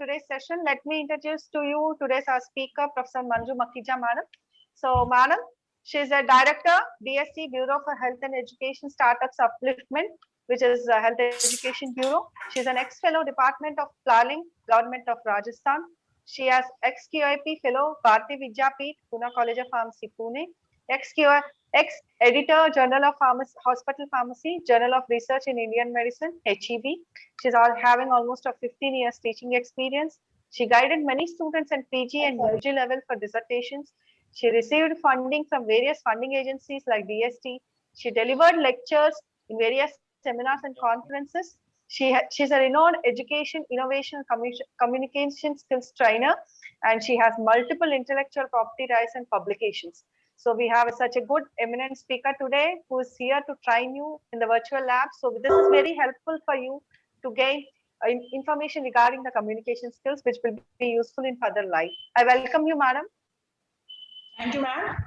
today's session. Let me introduce to you today's our speaker, Professor Manju Makhija Madam. So, Madam, she is a Director, BSc, Bureau for Health and Education Startups Upliftment, which is Health Education Bureau. She is an ex-fellow Department of Planning, Government of Rajasthan. She has ex-QIP Fellow, Bharati Vidyapeeth, Pune College of Pharmacy, Pune. Ex-editor, Journal of Pharmacy, Hospital Pharmacy, Journal of Research in Indian Medicine, HEB. She's having almost a 15 years teaching experience. She guided many students in PG and UG level for dissertations. She received funding from various funding agencies like DST. She delivered lectures in various seminars and conferences. She's a renowned education, innovation, communication skills trainer, and she has multiple intellectual property rights and publications. So we have such a good eminent speaker today who is here to train you in the virtual lab. So this is very helpful for you to gain information regarding the communication skills, which will be useful in further life. I welcome you, madam. Thank you, ma'am.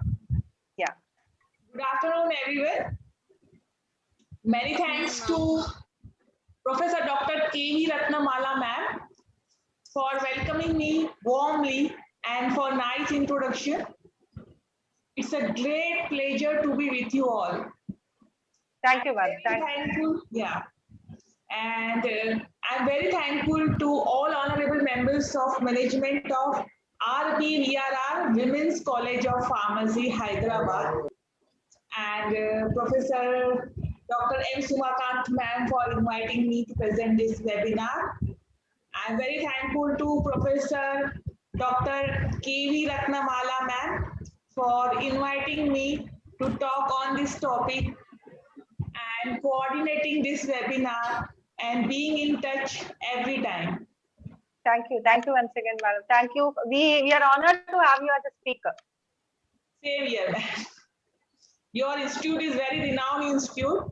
Yeah. Good afternoon, everyone. Many thanks to Professor Dr. K.V. Ratnamala, ma'am, for welcoming me warmly and for nice introduction. It's a great pleasure to be with you all. Thank you, madam. Thankful. Yeah. And I'm very thankful to all honorable members of management of RPVRR Women's College of Pharmacy, Hyderabad, and Professor Dr. M. Sumakant ma'am for inviting me to present this webinar. I'm very thankful to Professor Dr. K.V. Ratnamala ma'am for inviting me to talk on this topic and coordinating this webinar and being in touch every time. Thank you once again, madam. Thank you. We are honored to have you as a speaker. Same here. Your institute is very renowned institute,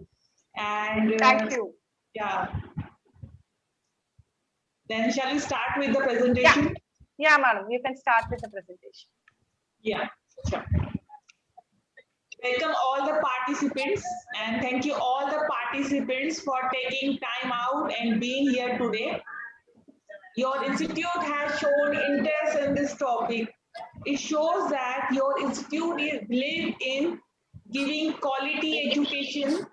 and thank you. Yeah. Then shall we start with the presentation? Yeah, madam. You can start with the presentation. Yeah, sure. Welcome all the participants, and thank you all the participants for taking time out and being here today. Your institute has shown interest in this topic. It shows that your institute is believed in giving quality education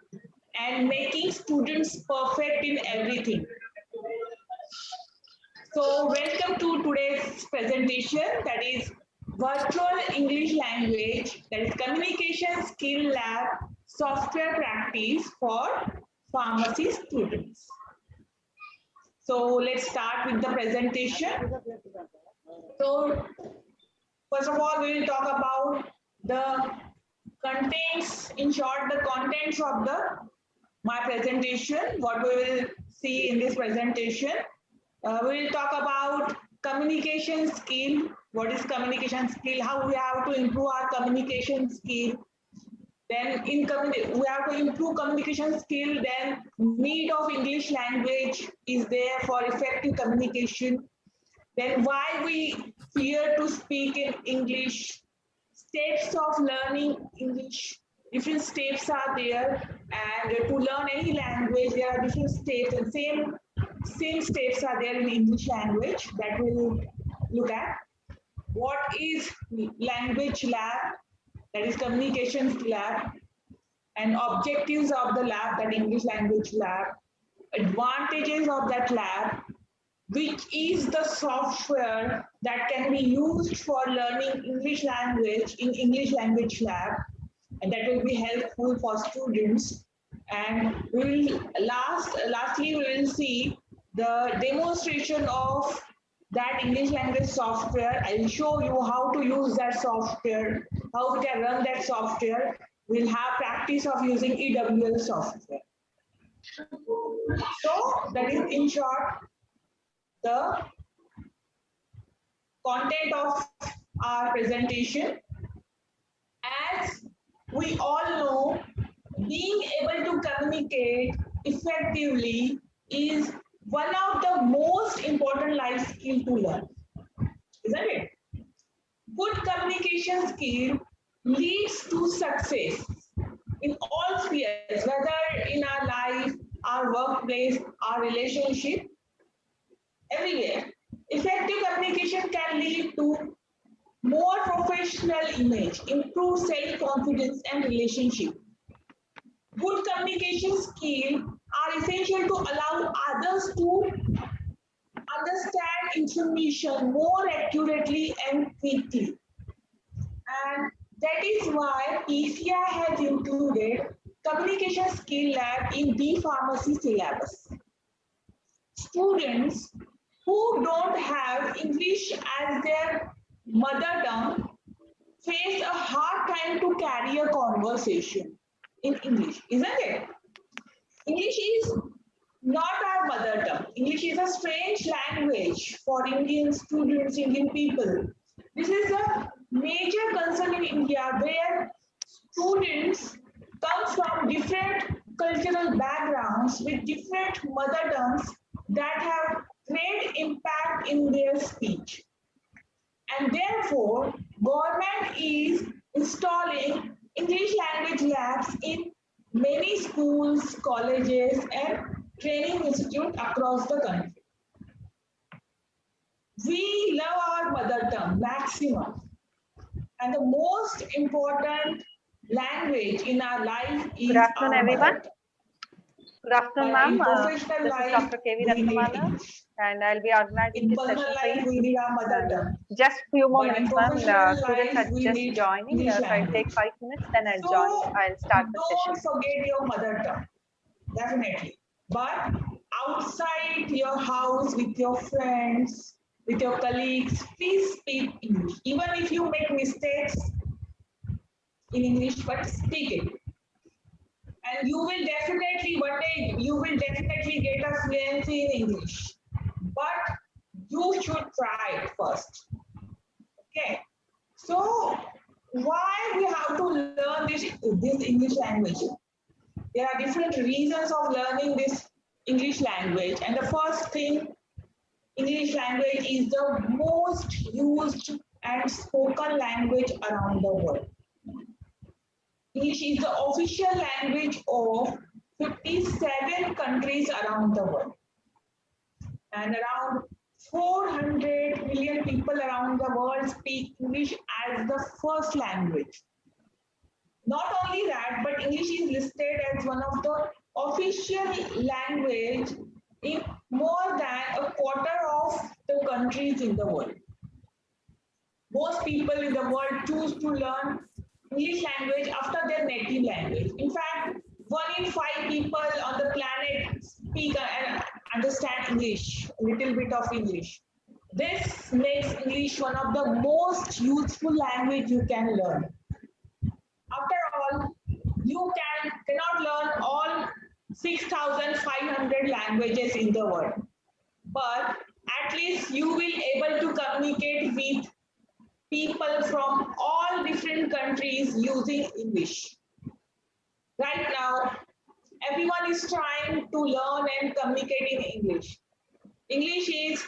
and making students perfect in everything. So welcome to today's presentation, that is Virtual English Language, that is Communication Skill Lab Software Practice for Pharmacy Students. So let's start with the presentation. So first of all, we will talk about the contents, in short, the contents of my presentation, what we will see in this presentation. We will talk about communication skill. What is communication skill? How we have to improve our communication skill. Then we have to improve communication skill. Then need of English language is there for effective communication. Then why we fear to speak in English. Steps of learning English. Different steps are there, and to learn any language, there are different steps, and same steps are there in English language that we'll look at. What is language lab? That is communications lab, and objectives of the lab, that English language lab, advantages of that lab, which is the software that can be used for learning English language in English language lab, and that will be helpful for students. And we will lastly we will see the demonstration of that English language software. I will show you how to use that software, how we can run that software. We'll have practice of using EWL software. So that is in short the content of our presentation. As we all know, being able to communicate effectively is one of the most important life skills to learn, isn't it? Good communication skill leads to success in all spheres, whether in our life, our workplace, our relationship, everywhere. Effective to more professional image, improved self-confidence and relationship. Good communication skills are essential to allow others to understand information more accurately and quickly. And that is why PCI has included Communication Skill Lab in the pharmacy syllabus. Students who don't have English as their mother tongue face a hard time to carry a conversation in English, isn't it? English is not our mother tongue. English is a strange language for Indian students, Indian people. This is a major concern in India where students come from different cultural backgrounds with different mother tongues that have great impact in their speech. And therefore, government is installing English language labs in many schools, colleges, and training institutes across the country. We love our mother tongue maximum. And the most important language in our life is Good afternoon, our everyone. mother tongue. Good afternoon, But in ma'am. professional This is life, Dr. K.V. we need Ratnamala, English. and I'll be organizing In this personal session for life, we you. need our mother tongue. Just few more But in minutes, ma'am. professional Students life, are we just need joining. English If I take language. 5 minutes, then I'll So I'll start the don't session. forget your mother tongue, definitely. But outside your house with your friends, with your colleagues, please speak English. Even if you make mistakes in English, but speak it. And you will definitely, one day, you will definitely get a fluency in English. But you should try it first. Okay. So why we have to learn this English language? There are different reasons of learning this English language. And the first thing, English language is the most used and spoken language around the world. English is the official language of 57 countries around the world. And around 400 million people around the world speak English as the first language. Not only that, but English is listed as one of the official language in more than a quarter of the countries in the world. Most people in the world choose to learn English language after their native language. In fact, 1 in 5 people on the planet speak and understand English, a little bit of English. This makes English one of the most useful language you can learn. After all, you cannot learn all 6,500 languages in the world, but at least you will able to communicate with people from all different countries using English. Right now, everyone is trying to learn and communicate in English. English is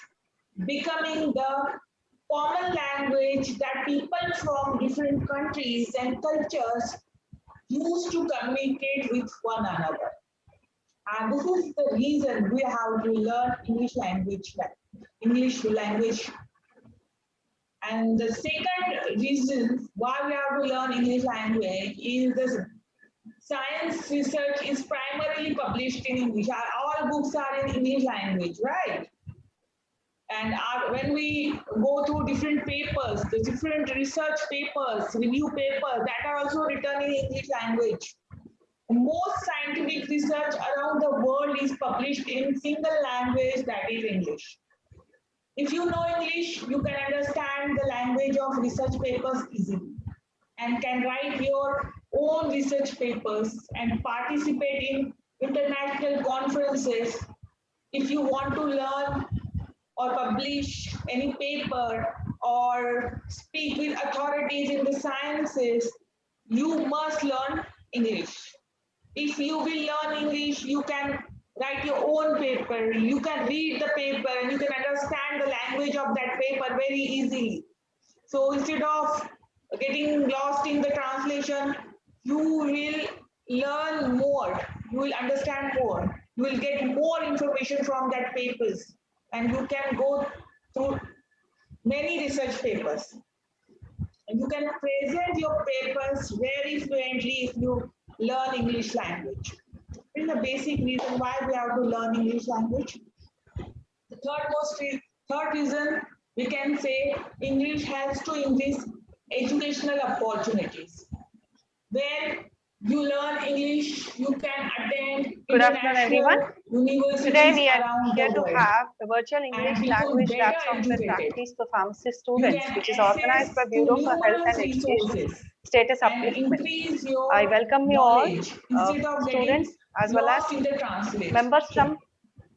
becoming the common language that people from different countries and cultures use to communicate with one another. And this is the reason we have to learn English language. And the second reason why we have to learn English language is the science research is primarily published in English. All books are in English language, right? And when we go through different papers, the different research papers, review papers that are also written in English language. Most scientific research around the world is published in single language, that is English. If you know English, you can understand the language of research papers easily and can write your own research papers and participate in international conferences. If you want to learn or publish any paper or speak with authorities in the sciences, you must learn English. If you will learn English, you can write your own paper, you can read the paper and you can understand the language of that paper very easily. So instead of getting lost in the translation, you will learn more, you will understand more, you will get more information from that papers and you can go through many research papers. And you can present your papers very fluently if you learn English language. This is the basic reason why we have to learn English language. The third reason we can say English helps to increase educational opportunities. When you learn English, you can attend Good afternoon, everyone. universities Today we are around here the to world. have a virtual English become language lab better software educated. practice for pharmacy You students, can which is organized by access Bureau to for Health and numerous Education resources Status and Upliftment. increase your I welcome you all, knowledge instead of students getting as well as lost in the translation. members from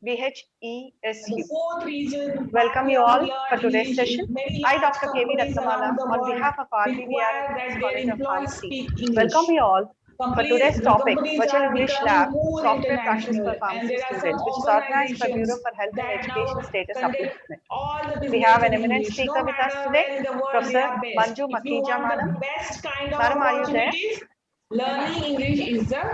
And the BHESU. fourth reason Welcome why you we have all to learn for today's English is session. many I, large Dr. K.V. companies Ratnamala, around the on world behalf of RPVR require and that Women's their College of employees Pharmacy, speak English. welcome you all for today's topic, Companies Virtual are English becoming Lab, more Software Practice international, for and Pharmacy there are some Students, which is organized by Bureau organizations for Health and that Education now Status conduct Upliftment. all the We business have an in eminent English. speaker No with us matter today, where in the world they Professor are based. Manju If you Makhija, want madam. the best kind of Madam, are you there? opportunities, learning English is the